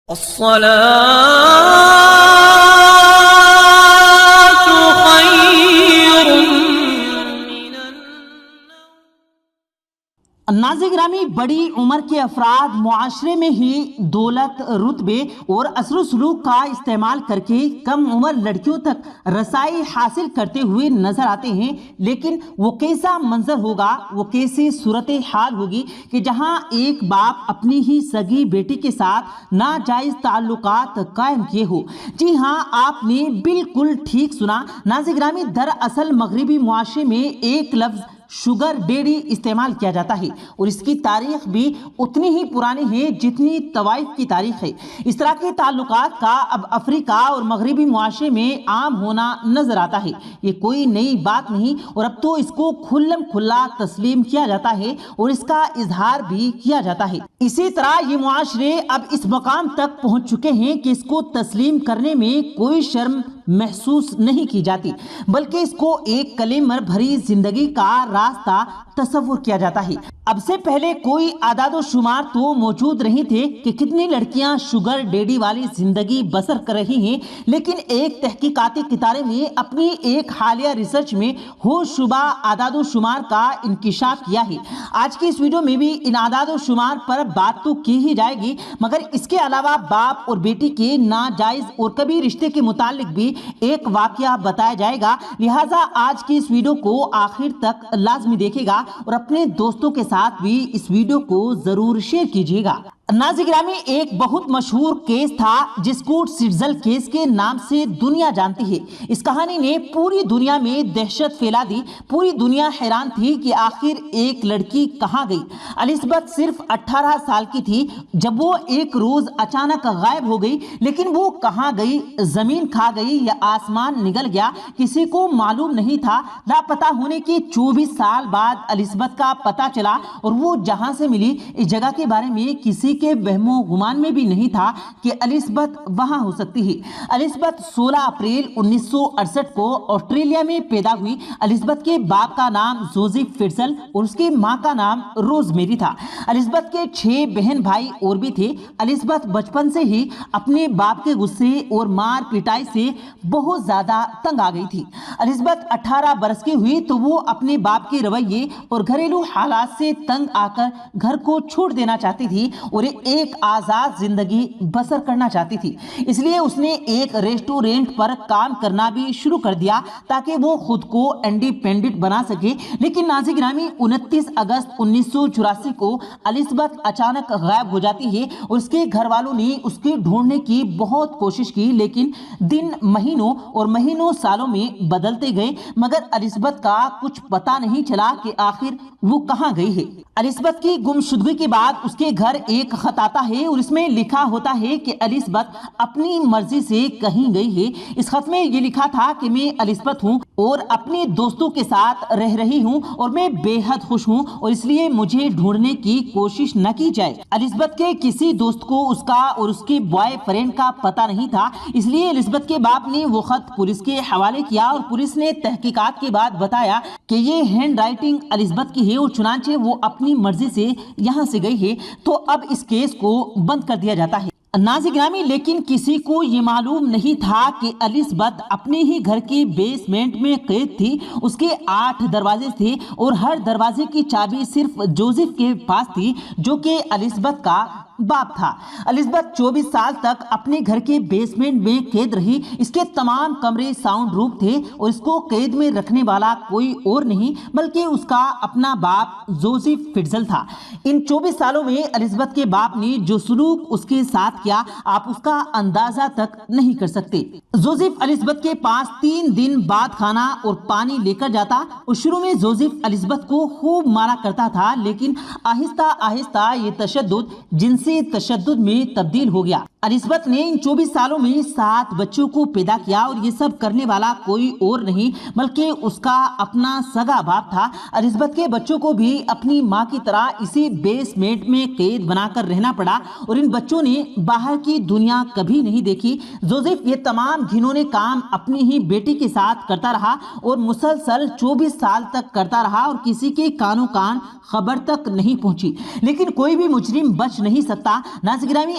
الصلاة خير من ناظرین گرامی، بڑی عمر کے افراد معاشرے میں ہی دولت، رتبے اور اثر و سلوک کا استعمال کر کے کم عمر لڑکیوں تک رسائی حاصل کرتے ہوئے نظر آتے ہیں، لیکن وہ کیسا منظر ہوگا، وہ کیسی صورتحال ہوگی کہ جہاں ایک باپ اپنی ہی سگی بیٹی کے ساتھ ناجائز تعلقات قائم کیے ہو۔ جی ہاں، آپ نے بالکل ٹھیک سنا ناظرین گرامی، دراصل مغربی معاشرے میں ایک لفظ شوگر ڈیڈی استعمال کیا جاتا ہے، اور اس کی تاریخ بھی اتنی ہی پرانی ہے جتنی طوائف کی تاریخ ہے۔ اس طرح کے تعلقات کا اب افریقہ اور مغربی معاشرے میں عام ہونا نظر آتا ہے۔ یہ کوئی نئی بات نہیں، اور اب تو اس کو کھلم کھلا تسلیم کیا جاتا ہے اور اس کا اظہار بھی کیا جاتا ہے۔ اسی طرح یہ معاشرے اب اس مقام تک پہنچ چکے ہیں کہ اس کو تسلیم کرنے میں کوئی شرم محسوس نہیں کی جاتی، بلکہ اس کو ایک گلیمر بھری زندگی کا راستہ تصور کیا جاتا ہے۔ اب سے پہلے کوئی اعداد و شمار تو موجود نہیں تھے کہ کتنی لڑکیاں شوگر ڈیڈی والی زندگی بسر کر رہی ہیں، لیکن ایک تحقیقاتی ادارے نے اپنی ایک حالیہ ریسرچ میں ہوش شبہ اعداد و شمار کا انکشاف کیا ہے۔ آج کی اس ویڈیو میں بھی ان اعداد و شمار پر بات تو کی ہی جائے گی، مگر اس کے علاوہ باپ اور بیٹی کے ناجائز اور کبھی رشتے کے متعلق بھی ایک واقعہ بتایا جائے گا، لہٰذا آج کی اس ویڈیو کو آخر تک لازمی دیکھے گا اور اپنے دوستوں کے ساتھ بھی اس ویڈیو کو ضرور شیئر کیجیے گا۔ ناظرین گرامی، ایک بہت مشہور کیس تھا جس کو سٹزل کیس کے نام سے دنیا جانتی ہے۔ اس کہانی نے پوری دنیا میں دہشت پھیلا دی، پوری دنیا حیران تھی کہ آخر ایک لڑکی کہاں گئی۔ الزبتھ صرف 18 سال کی تھی جب وہ ایک روز اچانک غائب ہو گئی، لیکن وہ کہاں گئی، زمین کھا گئی یا آسمان نگل گیا، کسی کو معلوم نہیں تھا۔ لاپتہ ہونے کے 24 سال بعد الزبتھ کا پتہ چلا، اور وہ جہاں سے ملی اس جگہ کے بارے میں کسی کے وہم و گمان میں بھی نہیں تھا کہ الزبتھ وہاں ہو سکتی ہے۔ الزبتھ 16 اپریل 1968 کو آسٹریلیا میں پیدا ہوئی۔ الزبتھ کے باپ کا نام جوزف فٹزل اور اس کی ماں کا نام روز میری تھا۔ الزبتھ کے 6 بہن بھائی اور بھی تھے۔ الزبتھ بچپن سے ہی اپنے باپ کے غصے اور مار پٹائی سے بہت زیادہ تنگ آ گئی تھی۔ الزبتھ 18 برس کی ہوئی تو وہ اپنے باپ کے رویے اور گھریلو حالات سے تنگ آ کر گھر کو چھوڑ دینا چاہتی تھی اور ایک آزاد زندگی بسر کرنا چاہتی تھی۔ اس لیے اس نے ایک ریسٹورینٹ پر کام کرنا بھی شروع کر دیا تاکہ وہ خود کو انڈیپینڈنٹ بنا سکے۔ لیکن ناظرین گرامی، 29 اگست 1984 کو الزبتھ اچانک غائب ہو جاتی ہے، اور اس کے گھر والوں نے اس کے ڈھونڈنے کی بہت کوشش کی، لیکن دن مہینوں اور مہینوں سالوں میں بدلتے گئے، مگر الزبتھ کا کچھ پتہ نہیں چلا کہ آخر وہ کہاں گئی ہے۔ الزبتھ کی گمشدگی کے بعد اس کے گھر ایک خط آتا ہے اور اس میں لکھا ہوتا ہے کہ الزبتھ اپنی مرضی سے کہیں گئی ہے۔ اس خط میں یہ لکھا تھا کہ میں الزبتھ ہوں اور اپنے دوستوں کے ساتھ رہ رہی ہوں، اور میں بے حد خوش ہوں، اور اس لیے مجھے ڈھونڈنے کی کوشش نہ کی جائے۔ الزبتھ کے کسی دوست کو اس کا اور اس کے بوائے فرینڈ کا پتہ نہیں تھا، اس لیے الزبتھ کے باپ نے وہ خط پولیس کے حوالے کیا، اور پولیس نے تحقیقات کے بعد بتایا کہ یہ ہینڈ رائٹنگ الزبتھ کی ہے، اور چنانچہ وہ اپنی مرضی سے یہاں سے گئی ہے، تو اب اس کیس کو بند کر دیا جاتا ہے۔ ناظرین گرامی، لیکن کسی کو یہ معلوم نہیں تھا کہ الزبتھ اپنے ہی گھر کی بیسمنٹ میں قید تھی۔ اس کے 8 دروازے تھے، اور ہر دروازے کی چابی صرف جوزف کے پاس تھی، جو کہ الزبتھ کا باپ تھا۔ الزبتھ 24 سال تک اپنے گھر کے بیسمنٹ میں قید رہی۔ اس کے تمام کمرے ساؤنڈ پروف تھے، اور اس کو قید میں رکھنے والا کوئی اور نہیں بلکہ اس کا اپنا باپ جوزف فٹزل تھا۔ ان 24 سالوں میں الزبتھ کے باپ نے جو سلوک اس کے ساتھ کیا، آپ اس کا اندازہ تک نہیں کر سکتے۔ جوزف الزبتھ کے پاس 3 دن بعد کھانا اور پانی لے کر جاتا، اور شروع میں جوزف الزبتھ کو خوب مارا کرتا تھا، لیکن آہستہ آہستہ یہ تشدد جنسی تشدد میں تبدیل ہو گیا۔ الزبتھ نے ان 24 سالوں میں 7 بچوں کو پیدا کیا، اور یہ سب کرنے والا کوئی اور نہیں بلکہ اس کا اپنا سگا باپ تھا۔ الزبتھ کے بچوں کو بھی اپنی ماں کی طرح اسی بیسمنٹ میں قید بنا کر رہنا پڑا، اور ان بچوں نے باہر کی دنیا کبھی نہیں دیکھی۔ جوزف یہ تمام گھنونے کام اپنی ہی بیٹی کے ساتھ کرتا رہا، اور مسلسل 24 سال تک کرتا رہا، اور کسی کے کانوں کان خبر تک نہیں پہنچی، لیکن کوئی بھی مجرم بچ نہیں سکتا۔ ناظرین گرامی،